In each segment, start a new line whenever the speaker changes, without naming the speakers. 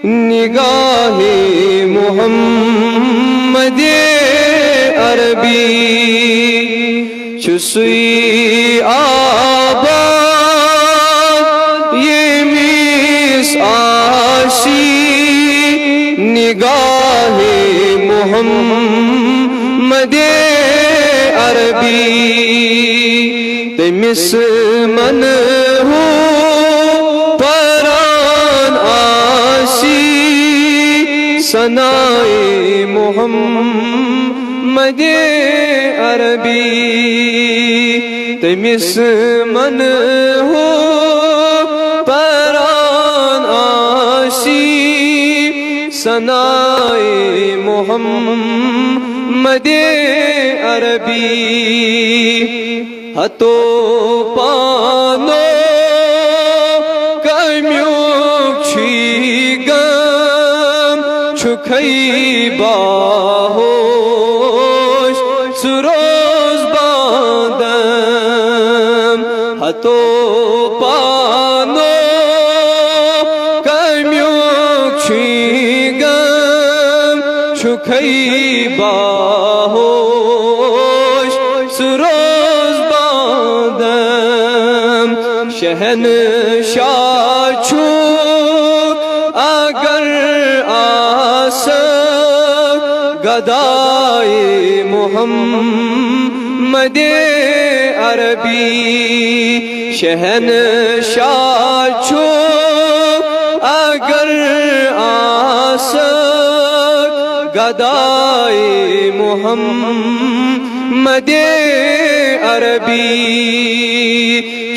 نگاہ محمد عربی چسوی آباد یہ میس آشی نگاہ محمد عربی تمس من ہو پران آشی ثنائے محمد عربی تمس من ہو پران آشی ثنائے محمد عربی ہتو پانو کمیوک چھی گم چھکھئی باہوش سروز باندم ہتو پانو کمیوک چھی گم چھکھئی باہوش سروز باندم شہنشاہ چھو اگر آسک گدائے محمد عربی شہنشاہ چھو اگر آسک گدائے محمد عربی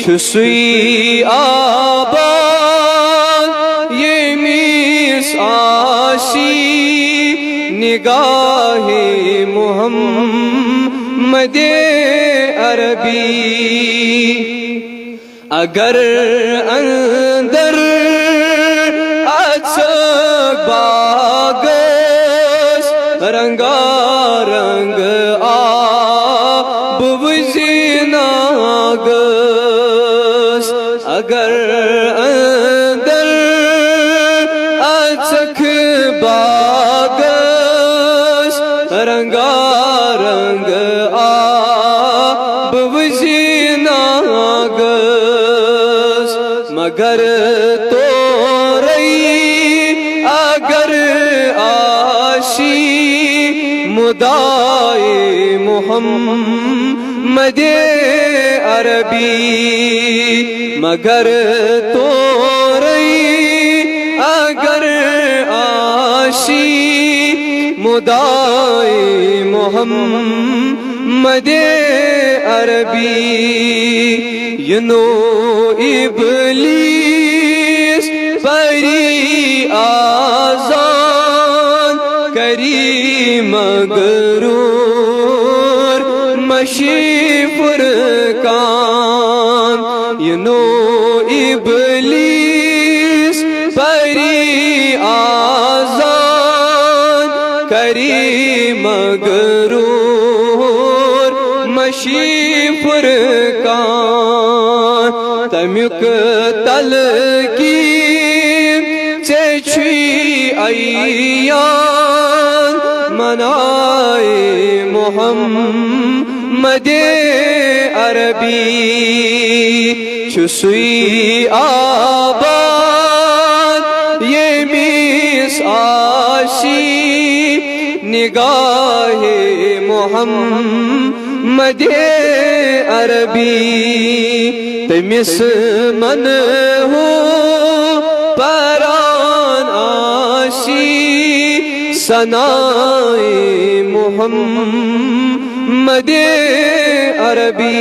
چسوی آباد یہ میس آشی نگاہ محمد عربی اگر اندر اچھک باغس رنگا رنگ آب وزیناگس اگر اندر اچھک باغس رنگا رنگ آب وزیناگس مگر تو رئی اگر آشی مدائے محمد عربی مگر تو رئی اگر آشی مدائے محمد عربی ینو ابلیس پری آزان کری مغرور مشی فرقان ینو ابلیس پری آزان کری مغرور مشی فرقان تمیک تلقین سے چھوئی ایان منائے محمد عربی چسوی آباد یہ میس آشی نگاہ محمد عربی تمس من ہو پران آشی ثنائے محمد عربی